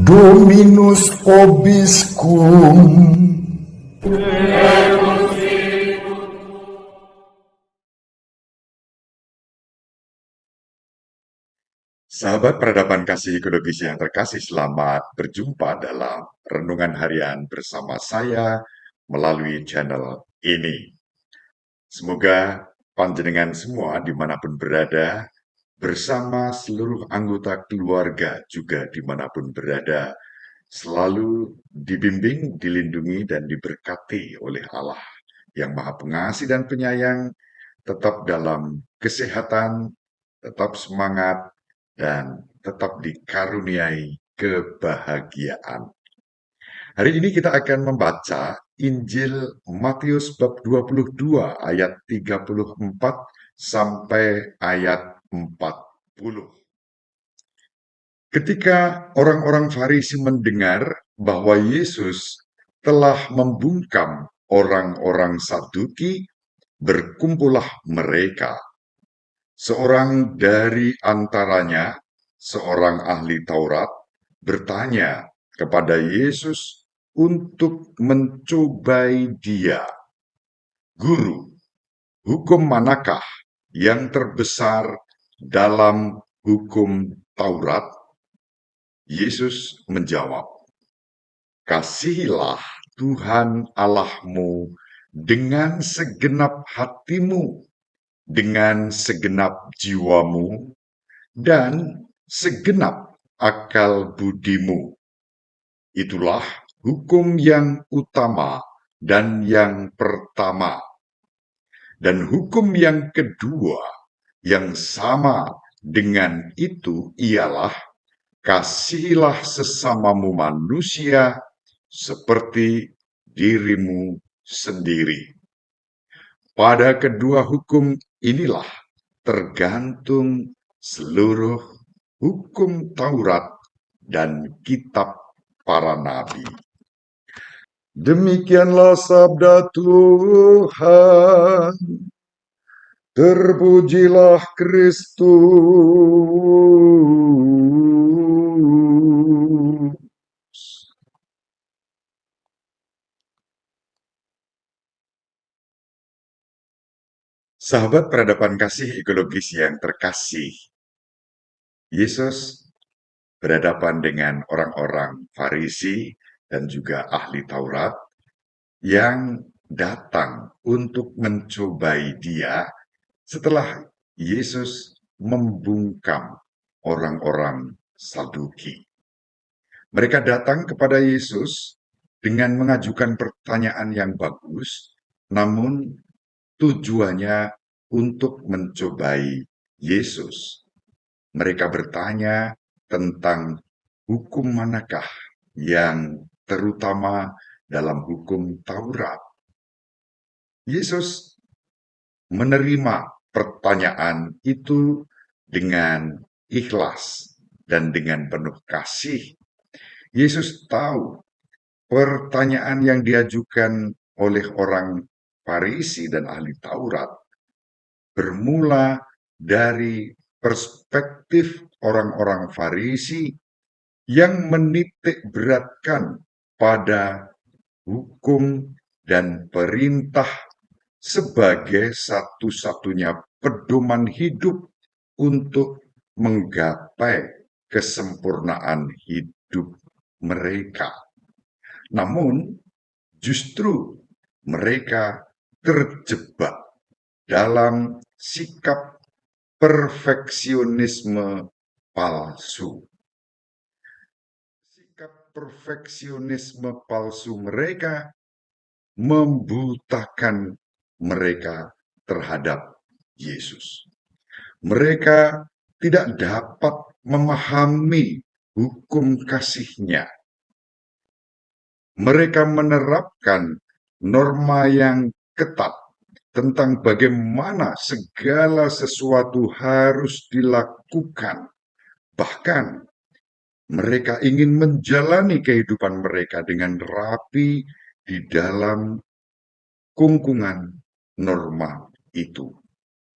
Dominus vobiscum. Sahabat peradaban kasih ekologis yang terkasih, selamat berjumpa dalam renungan harian bersama saya melalui channel ini. Semoga panjenengan semua dimanapun berada, bersama seluruh anggota keluarga juga dimanapun berada, selalu dibimbing, dilindungi, dan diberkati oleh Allah yang Maha Pengasih dan Penyayang, tetap dalam kesehatan, tetap semangat, dan tetap dikaruniai kebahagiaan. Hari ini kita akan membaca Injil Matius bab 22 ayat 34 sampai ayat 40. Ketika orang-orang Farisi mendengar bahwa Yesus telah membungkam orang-orang Saduki, berkumpullah mereka. Seorang dari antaranya, seorang ahli Taurat, bertanya kepada Yesus untuk mencobai dia. Guru, hukum manakah yang terbesar dalam hukum Taurat? Yesus menjawab, kasihilah Tuhan Allahmu dengan segenap hatimu, dengan segenap jiwamu, dan segenap akal budimu. Itulah hukum yang utama dan yang pertama. Dan hukum yang kedua yang sama dengan itu ialah kasihilah sesamamu manusia seperti dirimu sendiri. Pada kedua hukum inilah tergantung seluruh hukum Taurat dan kitab para nabi. Demikianlah sabda Tuhan. Terpujilah Kristus. Sahabat peradaban kasih ekologis yang terkasih, Yesus berhadapan dengan orang-orang Farisi dan juga ahli Taurat yang datang untuk mencobai dia setelah Yesus membungkam orang-orang Saduki. Mereka datang kepada Yesus dengan mengajukan pertanyaan yang bagus, namun tujuannya untuk mencobai Yesus. Mereka bertanya tentang hukum manakah yang terutama dalam hukum Taurat. Yesus menerima pertanyaan itu dengan ikhlas dan dengan penuh kasih. Yesus tahu pertanyaan yang diajukan oleh orang Farisi dan ahli Taurat bermula dari perspektif orang-orang Farisi yang menitik beratkan pada hukum dan perintah sebagai satu-satunya pedoman hidup untuk menggapai kesempurnaan hidup mereka. Namun, justru mereka terjebak dalam sikap perfeksionisme palsu. Sikap perfeksionisme palsu mereka membutakan mereka terhadap Yesus. Mereka tidak dapat memahami hukum kasih-Nya. Mereka menerapkan norma yang ketat tentang bagaimana segala sesuatu harus dilakukan. Bahkan mereka ingin menjalani kehidupan mereka dengan rapi di dalam kungkungan norma itu.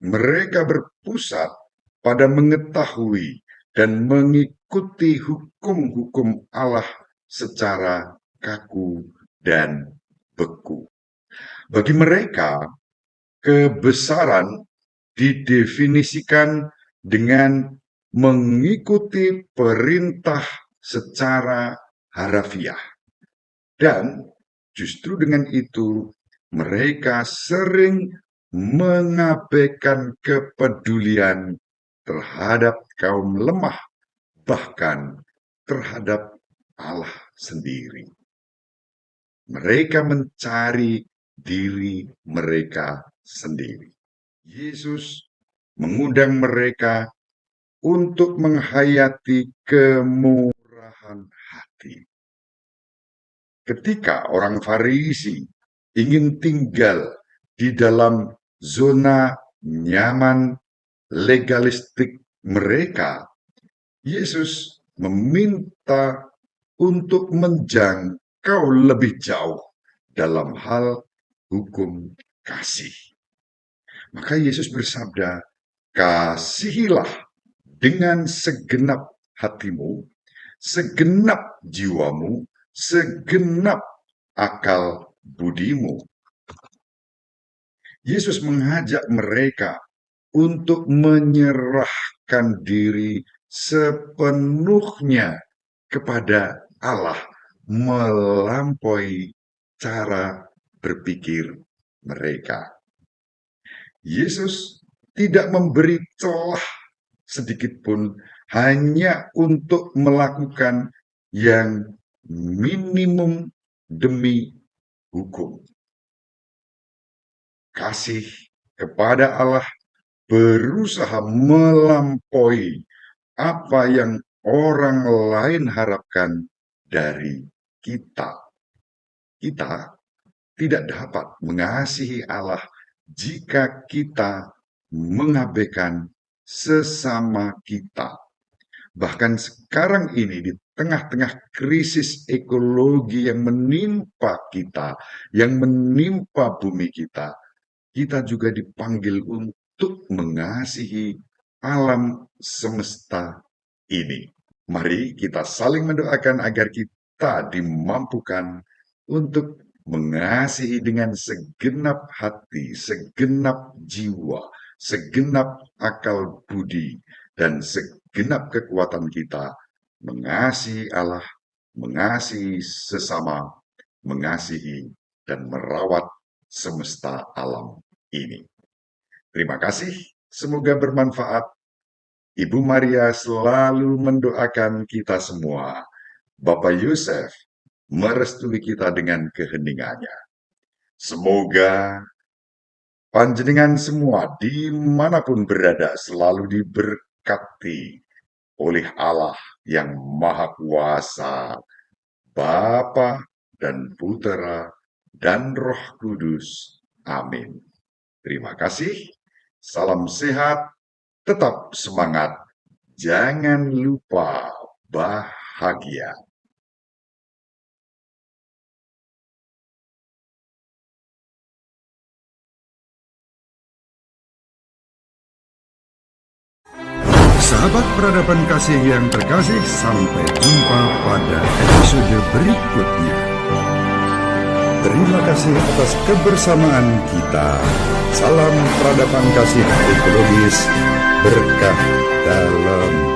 mereka berpusat pada mengetahui dan mengikuti hukum-hukum Allah secara kaku dan beku. Bagi mereka, kebesaran didefinisikan dengan mengikuti perintah secara harafiah. Dan justru dengan itu, mereka sering mengabaikan kepedulian terhadap kaum lemah, bahkan terhadap Allah sendiri. Mereka mencari diri mereka sendiri. Yesus mengundang mereka untuk menghayati kemurahan hati. Ketika orang Farisi ingin tinggal di dalam zona nyaman legalistik mereka, Yesus meminta untuk menjangkau lebih jauh dalam hal hukum kasih. Maka Yesus bersabda, "Kasihilah dengan segenap hatimu, segenap jiwamu, segenap akal budimu." Yesus mengajak mereka untuk menyerahkan diri sepenuhnya kepada Allah melampaui cara berpikir mereka. Yesus tidak memberi celah sedikit pun hanya untuk melakukan yang minimum demi hukum. Kasih kepada Allah berusaha melampaui apa yang orang lain harapkan dari kita. Kita tidak dapat mengasihi Allah jika kita mengabaikan sesama kita. Bahkan sekarang ini di tengah-tengah krisis ekologi yang menimpa kita, yang menimpa bumi kita, kita juga dipanggil untuk mengasihi alam semesta ini. Mari kita saling mendoakan agar kita dimampukan untuk mengasihi dengan segenap hati, segenap jiwa, segenap akal budi, dan segenap kekuatan kita mengasihi Allah, mengasihi sesama, mengasihi dan merawat semesta alam ini. Terima kasih, semoga bermanfaat. Ibu Maria selalu mendoakan kita semua. Bapak Yosef merestui kita dengan keheningannya. Semoga panjenengan semua dimanapun berada selalu diberkati oleh Allah yang Maha Kuasa, Bapa dan Putera dan Roh Kudus. Amin. Terima kasih. Salam sehat. Tetap semangat. Jangan lupa bahagia. Sahabat peradaban kasih yang terkasih, sampai jumpa pada episode berikutnya. Terima kasih atas kebersamaan kita. Salam peradaban kasih ekologis, berkah dalam